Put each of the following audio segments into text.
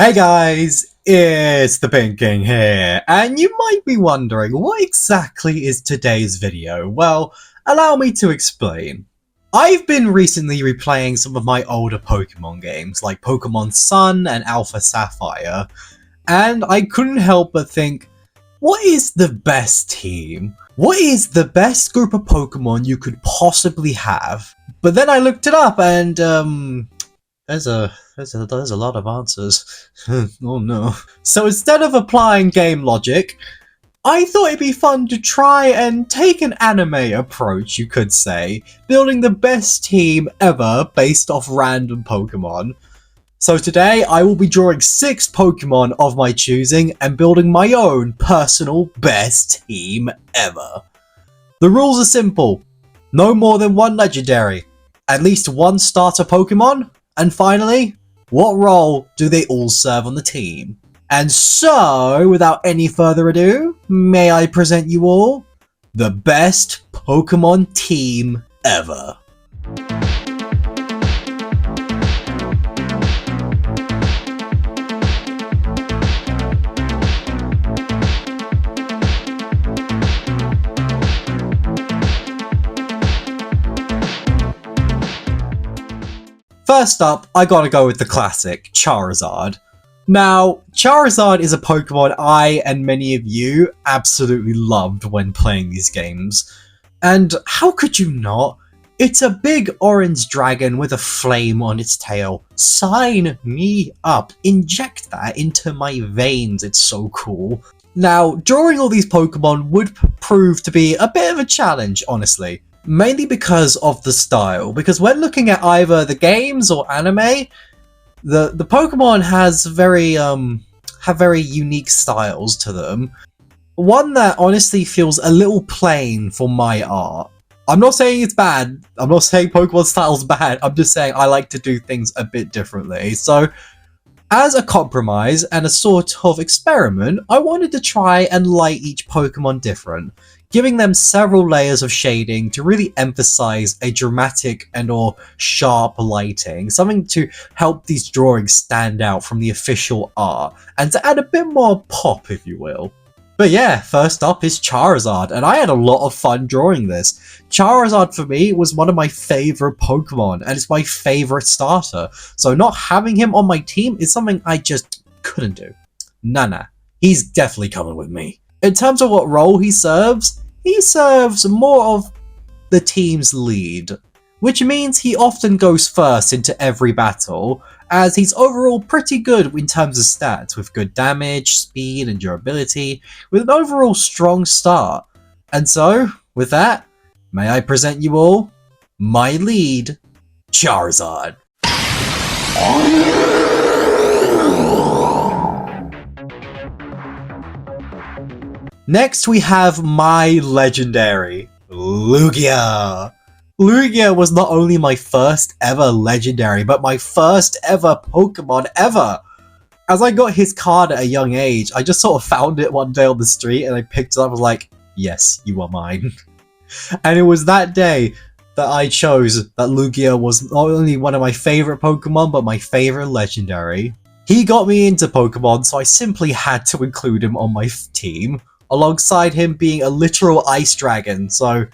Hey guys, it's the Pink King here, and you might be wondering what exactly is today's video. Well, allow me to explain. I've been recently replaying some of my older Pokemon games, like Pokemon Sun and Alpha Sapphire, and I couldn't help but think, what is the best team? What is the best group of Pokemon you could possibly have? But then I looked it up and, there's a lot of answers. Oh no. So instead of applying game logic, I thought it'd be fun to try and take an anime approach, you could say, building the best team ever based off random Pokemon. So today I will be drawing 6 Pokemon of my choosing and building my own personal best team ever. The rules are simple. No more than 1 legendary, at least 1 starter Pokemon, and finally, what role do they all serve on the team? And so, without any further ado, may I present you all the best Pokemon team ever. First up, I gotta go with the classic, Charizard. Now, Charizard is a Pokemon I and many of you absolutely loved when playing these games. And how could you not? It's a big orange dragon with a flame on its tail. Sign me up. Inject that into my veins, it's so cool. Now, drawing all these Pokemon would prove to be a bit of a challenge, honestly. Mainly because of the style, because when looking at either the games or anime, the Pokemon has have very unique styles to them. One that honestly feels a little plain for my art. I'm not saying it's bad, I'm not saying Pokemon style's bad, I'm just saying I like to do things a bit differently. So, as a compromise and a sort of experiment, I wanted to try and light each Pokemon different, giving them several layers of shading to really emphasize a dramatic and or sharp lighting, something to help these drawings stand out from the official art, and to add a bit more pop, if you will. But yeah, first up is Charizard, and I had a lot of fun drawing this. Charizard for me was one of my favorite Pokemon, and it's my favorite starter, so not having him on my team is something I just couldn't do. Nah, he's definitely coming with me. In terms of what role he serves more of the team's lead, which means he often goes first into every battle, as he's overall pretty good in terms of stats, with good damage, speed, and durability, with an overall strong start. And so, with that, may I present you all my lead, Charizard. Next we have my legendary, Lugia. Lugia was not only my first ever legendary, but my first ever Pokemon ever. As I got his card at a young age, I just sort of found it one day on the street and I picked it up and was like, yes, you are mine. And it was that day that I chose that Lugia was not only one of my favorite Pokemon, but my favorite legendary. He got me into Pokemon, so I simply had to include him on my team, alongside him being a literal ice dragon, so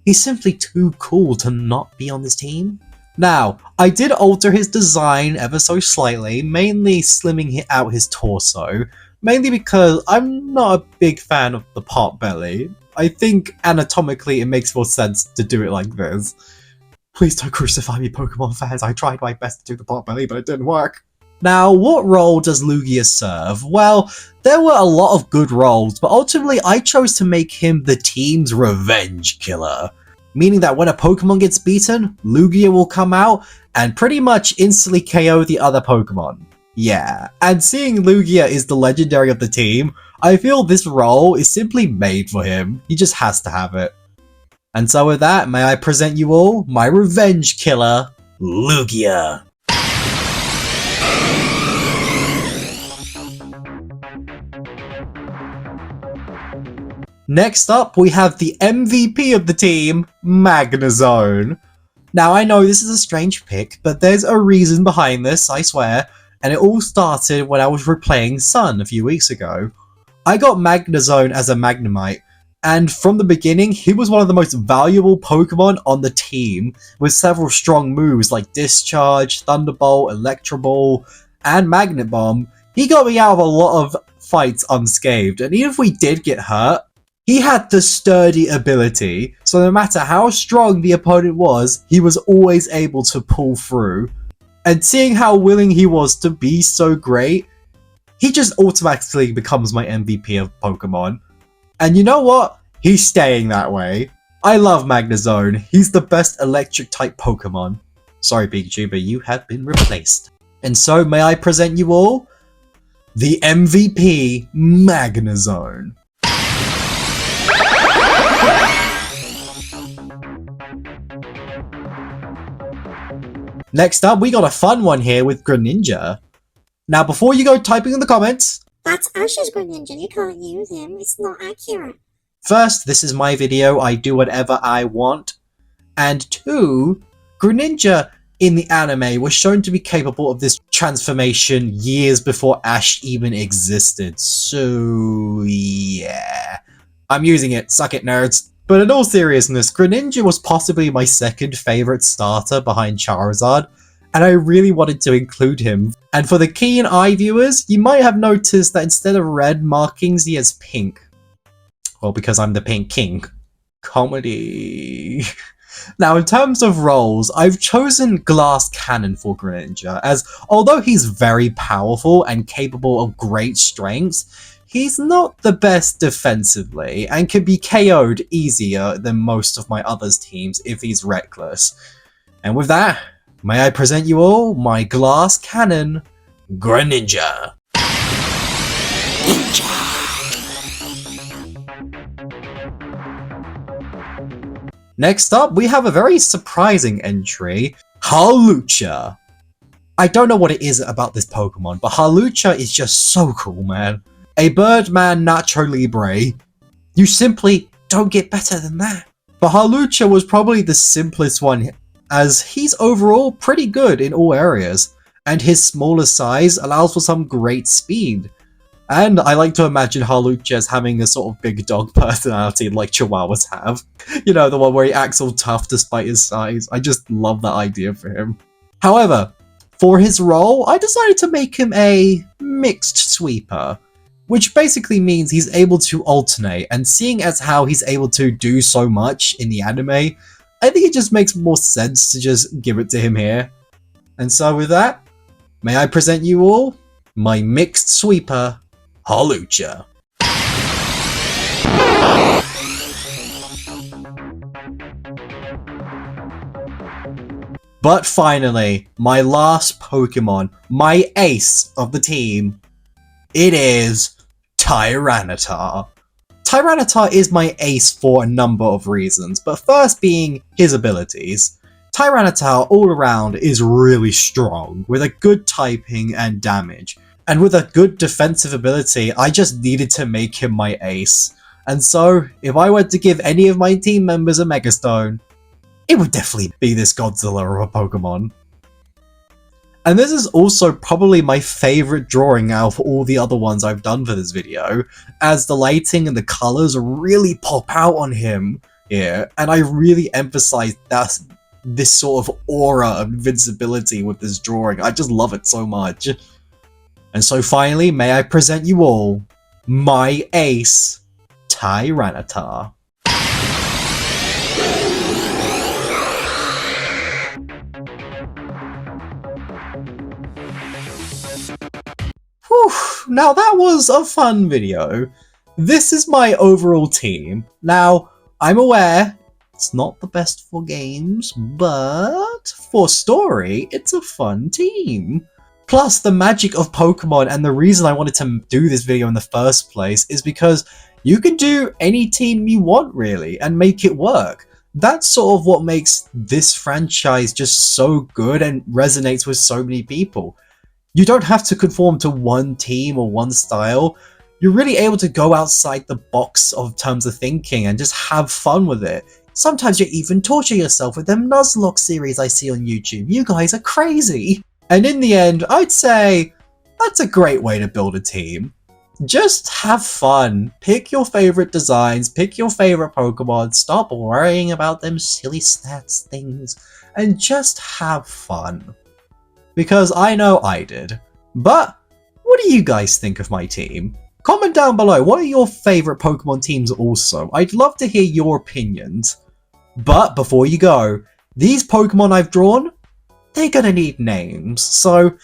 he's simply too cool to not be on this team. Now, I did alter his design ever so slightly, mainly slimming out his torso, mainly because I'm not a big fan of the pot belly. I think anatomically it makes more sense to do it like this. Please don't crucify me, Pokemon fans, I tried my best to do the pot belly, but it didn't work. Now, what role does Lugia serve? Well, there were a lot of good roles, but ultimately I chose to make him the team's revenge killer. Meaning that when a Pokemon gets beaten, Lugia will come out and pretty much instantly KO the other Pokemon. Yeah, and seeing Lugia is the legendary of the team, I feel this role is simply made for him. He just has to have it. And so with that, may I present you all my revenge killer, Lugia. Next up, we have the MVP of the team, Magnezone. Now, I know this is a strange pick, but there's a reason behind this, I swear, and it all started when I was replaying Sun a few weeks ago. I got Magnezone as a Magnemite, and from the beginning, he was one of the most valuable Pokemon on the team, with several strong moves like Discharge, Thunderbolt, Electro Ball, and Magnet Bomb. He got me out of a lot of fights unscathed, and even if we did get hurt, he had the sturdy ability, so no matter how strong the opponent was, he was always able to pull through. And seeing how willing he was to be so great, he just automatically becomes my MVP of Pokemon. And you know what? He's staying that way. I love Magnezone. He's the best electric type Pokemon. Sorry Pikachu, but you have been replaced. And so may I present you all the MVP Magnezone. Next up, we got a fun one here with Greninja. Now, before you go typing in the comments, "That's Ash's Greninja, you can't use him, it's not accurate." First, this is my video, I do whatever I want. And two, Greninja in the anime was shown to be capable of this transformation years before Ash even existed. So, yeah. I'm using it, suck it nerds. But in all seriousness, Greninja was possibly my second favourite starter behind Charizard, and I really wanted to include him. And for the keen eye viewers, you might have noticed that instead of red markings, he has pink. Well, because I'm the Pink King. Comedy. Now, in terms of roles, I've chosen Glass Cannon for Greninja, as although he's very powerful and capable of great strengths, he's not the best defensively, and can be KO'd easier than most of my others' teams if he's reckless. And with that, may I present you all my Glass Cannon, Greninja. Next up, we have a very surprising entry, Hawlucha. I don't know what it is about this Pokemon, but Hawlucha is just so cool, man. A Birdman Nacho Libre. You simply don't get better than that. But Hawlucha was probably the simplest one, as he's overall pretty good in all areas, and his smaller size allows for some great speed. And I like to imagine Hawlucha as having a sort of big dog personality like Chihuahuas have. You know, the one where he acts all tough despite his size. I just love that idea for him. However, for his role, I decided to make him a mixed sweeper, which basically means he's able to alternate, and seeing as how he's able to do so much in the anime, I think it just makes more sense to just give it to him here. And so with that, may I present you all my mixed sweeper, Hawlucha. But finally, my last Pokemon, my ace of the team, it is Tyranitar. Tyranitar is my ace for a number of reasons, but first being his abilities. Tyranitar all around is really strong, with a good typing and damage. And with a good defensive ability, I just needed to make him my ace. And so, if I were to give any of my team members a Megastone, it would definitely be this Godzilla of a Pokemon. And this is also probably my favourite drawing out of all the other ones I've done for this video, as the lighting and the colours really pop out on him here, and I really emphasise this sort of aura of invincibility with this drawing. I just love it so much. And so finally, may I present you all my ace, Tyranitar. Whew, now that was a fun video. This is my overall team. Now, I'm aware it's not the best for games, but for story, it's a fun team. Plus, the magic of Pokemon, and the reason I wanted to do this video in the first place, is because you can do any team you want, really, and make it work. That's sort of what makes this franchise just so good and resonates with so many people. You don't have to conform to one team or one style. You're really able to go outside the box of terms of thinking and just have fun with it. Sometimes you even torture yourself with them Nuzlocke series I see on YouTube. You guys are crazy! And in the end, I'd say That's a great way to build a team. Just have fun. Pick your favorite designs, pick your favorite Pokemon, stop worrying about them silly stats things, and just have fun. Because I know I did. But, what do you guys think of my team? Comment down below, what are your favorite Pokemon teams also? I'd love to hear your opinions. But before you go, these Pokemon I've drawn, they're gonna need names. So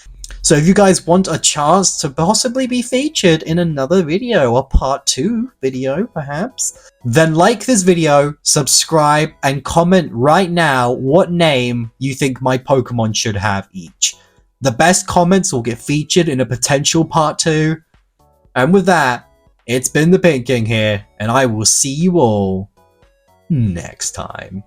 if you guys want a chance to possibly be featured in another video, a part 2 video perhaps, then like this video, subscribe, and comment right now what name you think my Pokemon should have each. The best comments will get featured in a potential part 2. And with that, it's been the Pink King here, and I will see you all next time.